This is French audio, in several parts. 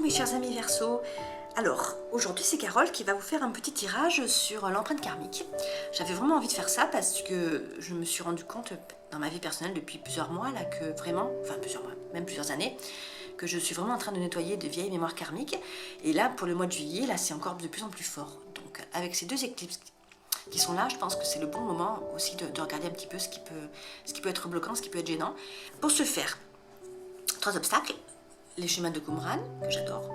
mes chers amis Verseau. Alors, aujourd'hui c'est Carole qui va vous faire un petit tirage sur l'empreinte karmique. J'avais vraiment envie de faire ça parce que je me suis rendu compte dans ma vie personnelle depuis plusieurs mois là que vraiment, enfin plusieurs mois, même plusieurs années, que je suis vraiment en train de nettoyer de vieilles mémoires karmiques. Et là, pour le mois de juillet, là c'est encore de plus en plus fort. Donc avec ces deux éclipses qui sont là, je pense que c'est le bon moment aussi de regarder un petit peu ce qui peut être bloquant, ce qui peut être gênant. Pour ce faire, 3 obstacles. Les chemins de Qumran, que j'adore,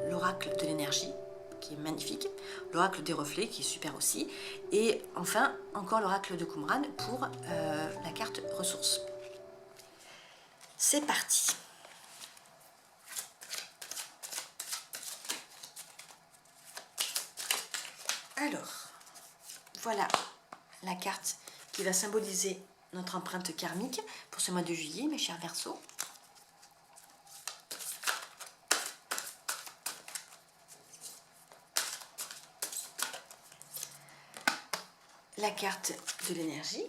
l'oracle de l'énergie, qui est magnifique, l'oracle des reflets, qui est super aussi, et enfin, encore l'oracle de Qumran pour la carte ressources. C'est parti. Alors, voilà la carte qui va symboliser notre empreinte karmique pour ce mois de juillet, mes chers Verseaux. La carte de l'énergie.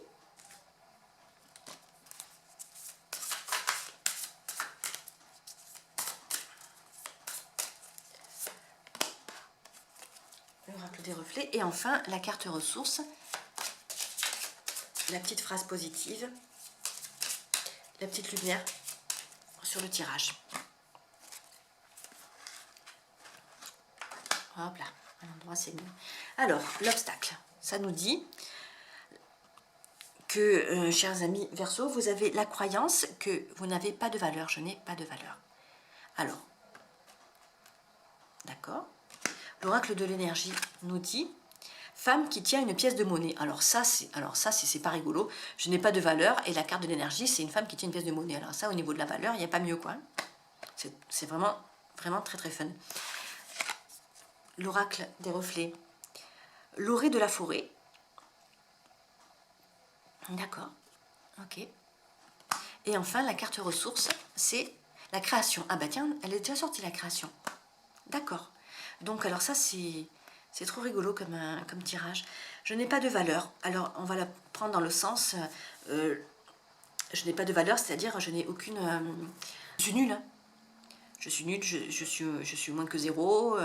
L'oracle des reflets. Et enfin, la carte ressources. La petite phrase positive. La petite lumière sur le tirage. Hop là, un endroit c'est mieux. Alors, l'obstacle. Ça nous dit que, chers amis Verseau, vous avez la croyance que vous n'avez pas de valeur. Je n'ai pas de valeur. Alors, d'accord. L'oracle de l'énergie nous dit femme qui tient une pièce de monnaie. Alors ça, c'est pas rigolo. Je n'ai pas de valeur. Et la carte de l'énergie, c'est une femme qui tient une pièce de monnaie. Alors ça, au niveau de la valeur, il n'y a pas mieux, quoi. C'est vraiment, vraiment très, très fun. L'oracle des reflets. L'orée de la forêt. D'accord. Ok. Et enfin, la carte ressources, c'est la création. Ah bah tiens, elle est déjà sortie, la création. D'accord. Donc, alors ça, c'est trop rigolo comme tirage. Je n'ai pas de valeur. Alors, on va la prendre dans le sens... je n'ai pas de valeur, c'est-à-dire je n'ai aucune... je suis nulle. Je suis nulle, je suis moins que zéro.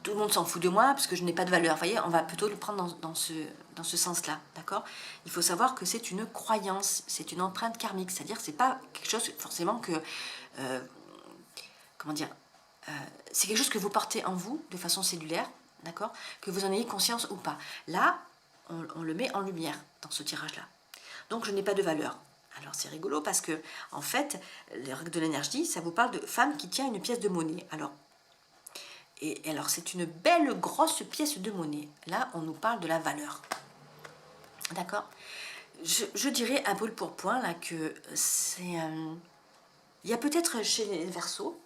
Tout le monde s'en fout de moi parce que je n'ai pas de valeur. Vous voyez, on va plutôt le prendre dans ce sens-là, d'accord? Il faut savoir que c'est une croyance, c'est une empreinte karmique, c'est-à-dire que c'est pas quelque chose forcément que... comment dire, c'est quelque chose que vous portez en vous de façon cellulaire, d'accord, que vous en ayez conscience ou pas. Là, on le met en lumière dans ce tirage-là. Donc, je n'ai pas de valeur. Alors, c'est rigolo parce que, en fait, les règles de l'énergie, ça vous parle de femme qui tient une pièce de monnaie. Alors, alors c'est une belle grosse pièce de monnaie. Là, on nous parle de la valeur. D'accord? Je dirais un peu pour point là que c'est... il y a peut-être chez les Verseaux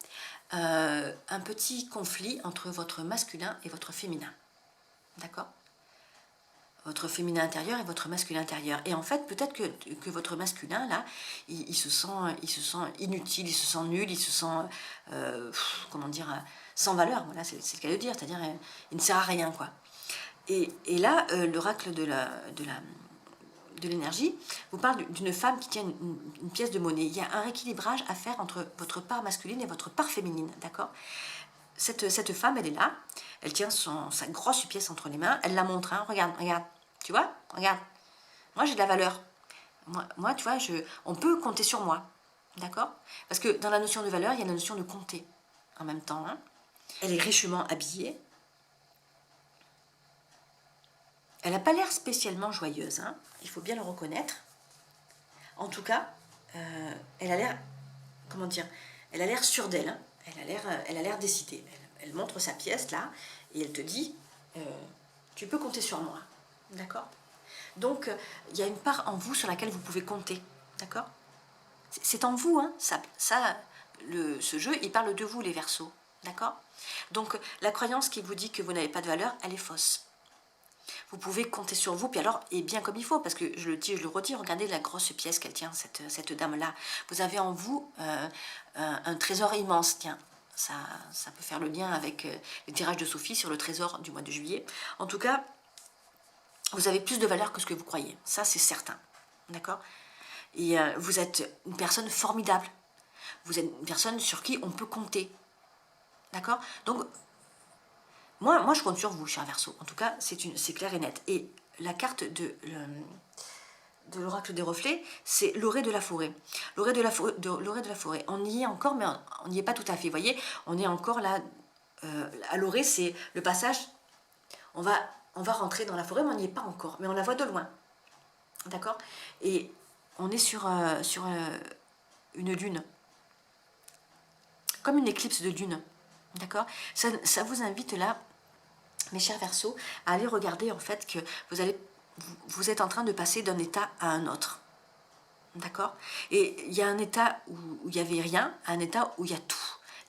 un petit conflit entre votre masculin et votre féminin. D'accord? Votre féminin intérieur et votre masculin intérieur. Et en fait, peut-être que votre masculin, là, il se sent inutile, il se sent nul, il se sent, comment dire, sans valeur. Voilà, c'est le cas de dire, c'est-à-dire il ne sert à rien, quoi. Et là, l'oracle de l'énergie vous parle d'une femme qui tient une pièce de monnaie. Il y a un rééquilibrage à faire entre votre part masculine et votre part féminine, d'accord? Cette femme, elle est là, elle tient sa grosse pièce entre les mains, elle la montre, hein, regarde, tu vois, regarde, moi j'ai de la valeur, moi tu vois, on peut compter sur moi, d'accord? Parce que dans la notion de valeur, il y a la notion de compter en même temps, hein. Elle est richement habillée, elle n'a pas l'air spécialement joyeuse, hein, il faut bien le reconnaître. En tout cas, elle a l'air, comment dire, elle a l'air sûre d'elle, hein. Elle a l'air décidée. Elle montre sa pièce là et elle te dit, tu peux compter sur moi, d'accord? Donc, il y a une part en vous sur laquelle vous pouvez compter, d'accord? C'est en vous, hein, ce jeu, il parle de vous, les Verseaux, d'accord? Donc, la croyance qui vous dit que vous n'avez pas de valeur, elle est fausse. Vous pouvez compter sur vous, puis alors, et bien comme il faut, parce que je le dis, je le redis, regardez la grosse pièce qu'elle tient, cette dame-là. Vous avez en vous un trésor immense, tiens. Ça peut faire le lien avec les tirages de Sophie sur le trésor du mois de juillet. En tout cas, vous avez plus de valeur que ce que vous croyez. Ça, c'est certain. D'accord? Et vous êtes une personne formidable. Vous êtes une personne sur qui on peut compter. D'accord? Donc, moi, je compte sur vous, cher Verseau. En tout cas, c'est clair et net. Et la carte de l'oracle des reflets, c'est l'orée de la forêt. L'orée de la forêt. On y est encore, mais on n'y est pas tout à fait. Vous voyez, on est encore là. À l'orée, c'est le passage. On va rentrer dans la forêt, mais on n'y est pas encore. Mais on la voit de loin. D'accord? Et on est sur une lune. Comme une éclipse de lune. D'accord? Ça vous invite là, mes chers Verseaux, à aller regarder en fait que vous êtes en train de passer d'un état à un autre. D'accord? Et il y a un état où il n'y avait rien, un état où il y a tout.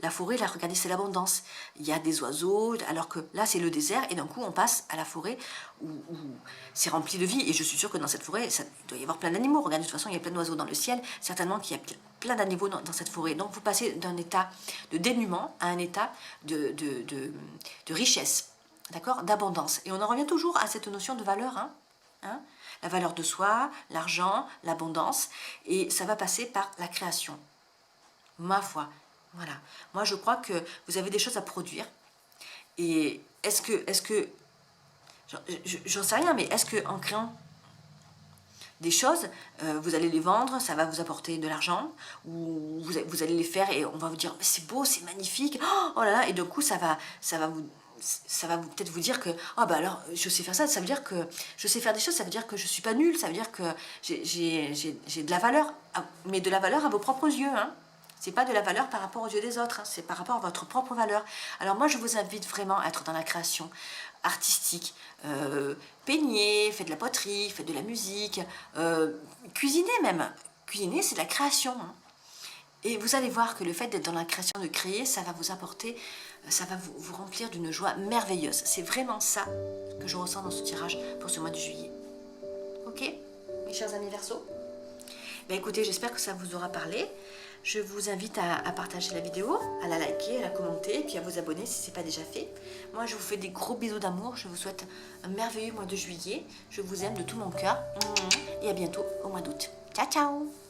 La forêt, là, regardez, c'est l'abondance. Il y a des oiseaux, alors que là, c'est le désert, et d'un coup, on passe à la forêt où c'est rempli de vie. Et je suis sûre que dans cette forêt, il doit y avoir plein d'animaux. Regardez, de toute façon, il y a plein d'oiseaux dans le ciel. Certainement qu'il y a plein d'animaux dans cette forêt. Donc, vous passez d'un état de dénuement à un état de richesse, d'accord? D'abondance. Et on en revient toujours à cette notion de valeur, hein, la valeur de soi, l'argent, l'abondance, et ça va passer par la création. Ma foi, voilà. Moi, je crois que vous avez des choses à produire. Et est-ce que, j'en sais rien, mais est-ce que en créant des choses, vous allez les vendre, ça va vous apporter de l'argent, ou vous allez les faire et on va vous dire c'est beau, c'est magnifique, oh là là, et du coup ça va peut-être vous dire que bah alors je sais faire ça, ça veut dire que je sais faire des choses, ça veut dire que je suis pas nulle, ça veut dire que j'ai de la valeur, mais de la valeur à vos propres yeux, hein. C'est pas de la valeur par rapport aux yeux des autres, hein, c'est par rapport à votre propre valeur. Alors moi je vous invite vraiment à être dans la création artistique, peignez, faites de la poterie, faites de la musique, cuisinez même. Cuisiner, c'est de la création, hein. Et vous allez voir que le fait d'être dans la création, de créer, ça va vous apporter, ça va vous remplir d'une joie merveilleuse. C'est vraiment ça que je ressens dans ce tirage pour ce mois de juillet. Ok, mes chers amis Verseaux? Ben écoutez, j'espère que ça vous aura parlé. Je vous invite à partager la vidéo, à la liker, à la commenter, et puis à vous abonner si ce n'est pas déjà fait. Moi, je vous fais des gros bisous d'amour. Je vous souhaite un merveilleux mois de juillet. Je vous aime de tout mon cœur. Et à bientôt au mois d'août. Ciao, ciao!